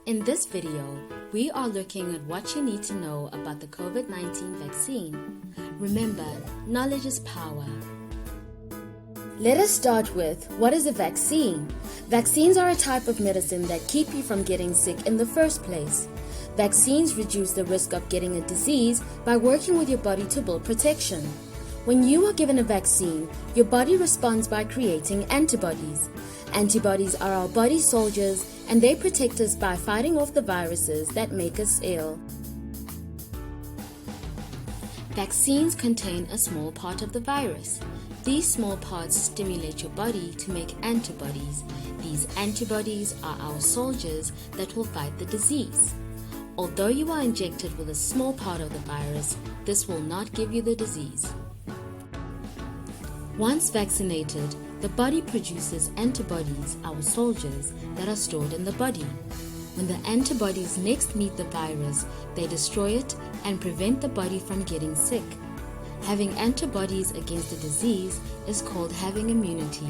In this video, we are looking at what you need to know about the COVID-19 vaccine. Remember, knowledge is power. Let us start with, what is a vaccine? Vaccines are a type of medicine that keep you from getting sick in the first place. Vaccines reduce the risk of getting a disease by working with your body to build protection. When you are given a vaccine, your body responds by creating antibodies. Antibodies are our body soldiers, and they protect us by fighting off the viruses that make us ill. Vaccines contain a small part of the virus. These small parts stimulate your body to make antibodies. These antibodies are our soldiers that will fight the disease. Although you are injected with a small part of the virus, this will not give you the disease. Once vaccinated, the body produces antibodies, our soldiers, that are stored in the body. When the antibodies next meet the virus, they destroy it and prevent the body from getting sick. Having antibodies against a disease is called having immunity.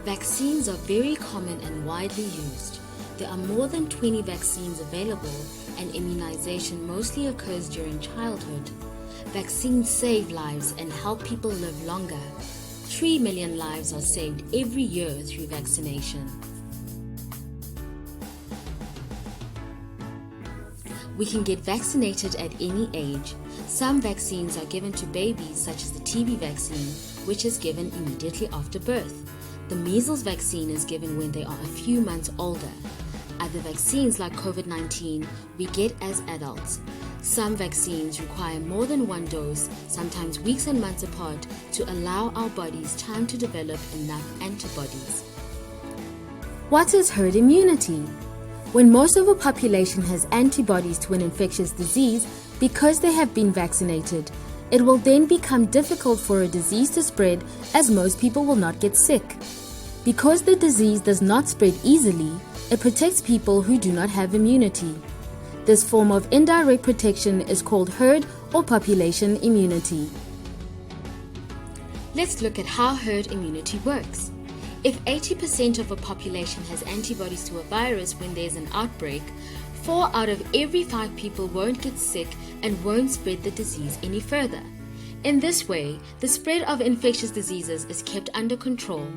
Vaccines are very common and widely used. There are more than 20 vaccines available, and immunization mostly occurs during childhood. Vaccines save lives and help people live longer. 3 million lives are saved every year through vaccination. We can get vaccinated at any age. Some vaccines are given to babies, such as the TB vaccine, which is given immediately after birth. The measles vaccine is given when they are a few months older. Other vaccines like Covid-19 we get as adults. Some vaccines require more than one dose, sometimes weeks and months apart, to allow our bodies time to develop enough antibodies. What is herd immunity? When most of a population has antibodies to an infectious disease because they have been vaccinated, it will then become difficult for a disease to spread, as most people will not get sick. Because the disease does not spread easily, it protects people who do not have immunity. This form of indirect protection is called herd or population immunity. Let's look at how herd immunity works. If 80% of a population has antibodies to a virus when there's an outbreak, 4 out of every 5 people won't get sick and won't spread the disease any further. In this way, the spread of infectious diseases is kept under control.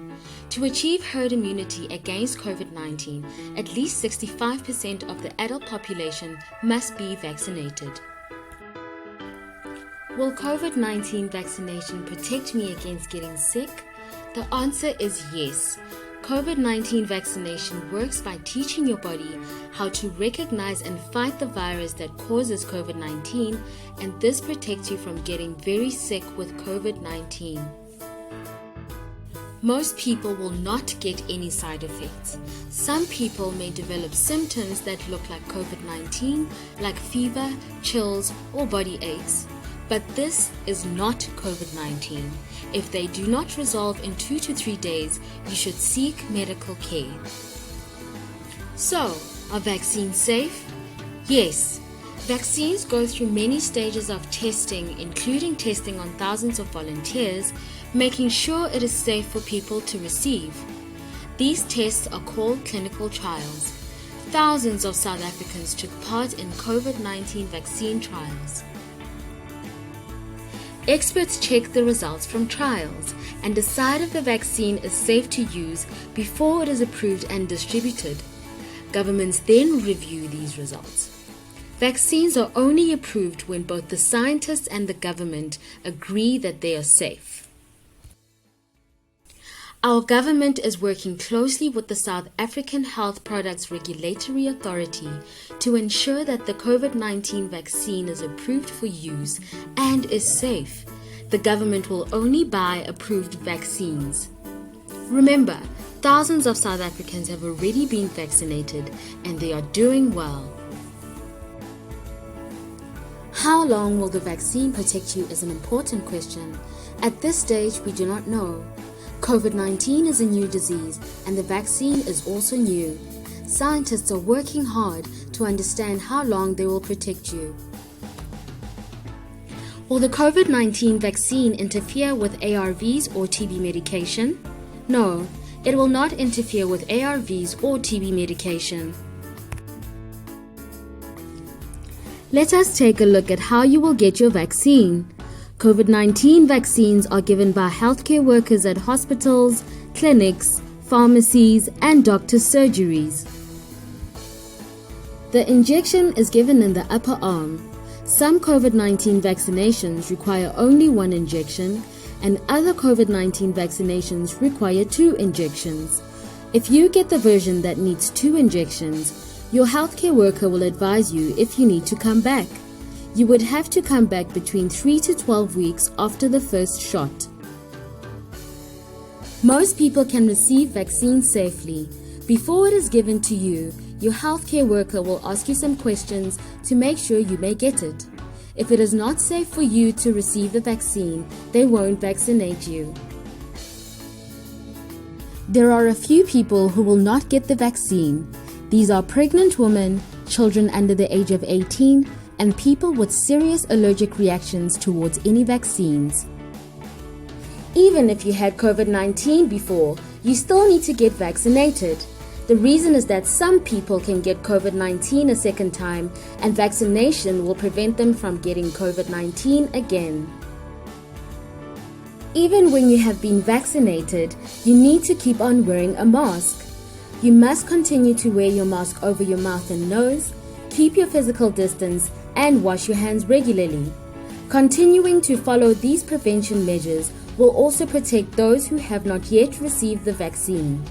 To achieve herd immunity against COVID-19, at least 65% of the adult population must be vaccinated. Will COVID-19 vaccination protect me against getting sick? The answer is yes. COVID-19 vaccination works by teaching your body how to recognize and fight the virus that causes COVID-19, and this protects you from getting very sick with COVID-19. Most people will not get any side effects. Some people may develop symptoms that look like COVID-19, like fever, chills, or body aches. But this is not COVID-19. If they do not resolve in 2 to 3 days, you should seek medical care. So, are vaccines safe? Yes. Vaccines go through many stages of testing, including testing on thousands of volunteers, making sure it is safe for people to receive. These tests are called clinical trials. Thousands of South Africans took part in COVID-19 vaccine trials. Experts check the results from trials and decide if the vaccine is safe to use before it is approved and distributed. Governments then review these results. Vaccines are only approved when both the scientists and the government agree that they are safe. Our government is working closely with the South African Health Products Regulatory Authority to ensure that the COVID-19 vaccine is approved for use and is safe. The government will only buy approved vaccines. Remember, thousands of South Africans have already been vaccinated and they are doing well. How long will the vaccine protect you is an important question. At this stage, we do not know. COVID-19 is a new disease, and the vaccine is also new. Scientists are working hard to understand how long they will protect you. Will the COVID-19 vaccine interfere with ARVs or TB medication? No, It will not interfere with ARVs or TB medication. Let us take a look at how you will get your vaccine. COVID-19 vaccines are given by healthcare workers at hospitals, clinics, pharmacies, and doctors' surgeries. The injection is given in the upper arm. Some COVID-19 vaccinations require only one injection, and other COVID-19 vaccinations require 2 injections. If you get the version that needs 2 injections, your healthcare worker will advise you if you need to come back. You would have to come back between 3 to 12 weeks after the first shot. Most people can receive vaccines safely. Before it is given to you, your healthcare worker will ask you some questions to make sure you may get it. If it is not safe for you to receive the vaccine, they won't vaccinate you. There are a few people who will not get the vaccine. These are pregnant women, children under the age of 18, and people with serious allergic reactions towards any vaccines. Even if you had COVID-19 before, you still need to get vaccinated. The reason is that some people can get COVID-19 a second time, and vaccination will prevent them from getting COVID-19 again. Even when you have been vaccinated, you need to keep on wearing a mask. You must continue to wear your mask over your mouth and nose, keep your physical distance, and wash your hands regularly. Continuing to follow these prevention measures will also protect those who have not yet received the vaccine.